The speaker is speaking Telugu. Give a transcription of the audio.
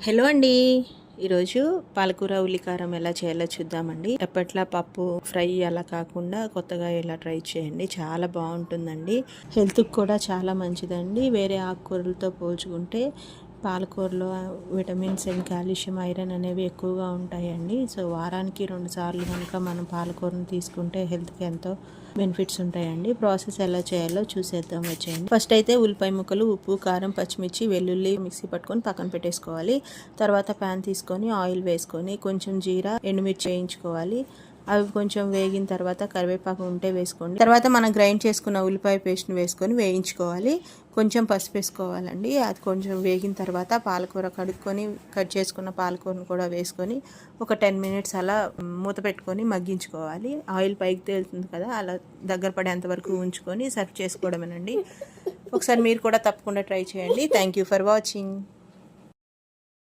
హలో అండి. ఈరోజు పాలకూర ఉల్లికారం ఎలా చేయాలో చూద్దామండి. ఎప్పట్లా పప్పు ఫ్రై అలా కాకుండా కొత్తగా ఇలా ట్రై చేయండి, చాలా బాగుంటుందండి. హెల్త్కి కూడా చాలా మంచిదండి. వేరే ఆకుకూరలతో పోల్చుకుంటే పాలకూరలో విటమిన్స్ అండ్ కాల్షియం, ఐరన్ అనేవి ఎక్కువగా ఉంటాయండి. సో వారానికి 2 సార్లు కనుక మనం పాలకూరను తీసుకుంటే హెల్త్కి ఎంతో బెనిఫిట్స్ ఉంటాయండి. ప్రాసెస్ ఎలా చేయాలో చూసేద్దాం వచ్చేయండి. ఫస్ట్ అయితే ఉల్లిపాయ ముక్కలు, ఉప్పు, కారం, పచ్చిమిర్చి, వెల్లుల్లి మిక్సీ పట్టుకొని పక్కన పెట్టేసుకోవాలి. తర్వాత ప్యాన్ తీసుకొని ఆయిల్ వేసుకొని కొంచెం జీరా, ఎండుమిర్చి వేయించుకోవాలి. అవి కొంచెం వేగిన తర్వాత కరివేపాకు ఉంటే వేసుకోండి. తర్వాత మనం గ్రైండ్ చేసుకున్న ఉల్లిపాయ పేస్ట్ని వేసుకొని వేయించుకోవాలి. కొంచెం పసుపు వేసుకోవాలండి. అది కొంచెం వేగిన తర్వాత పాలకూర కడుక్కొని కట్ చేసుకున్న పాలకూరను కూడా వేసుకొని ఒక 10 మినిట్స్ అలా మూత పెట్టుకొని మగ్గించుకోవాలి. ఆయిల్ పైకి తేలుతుంది కదా, అలా దగ్గర పడేంత వరకు ఉంచుకొని సర్వ్ చేసుకోవడమేనండి. ఒకసారి మీరు కూడా తప్పకుండా ట్రై చేయండి. Thank you for watching.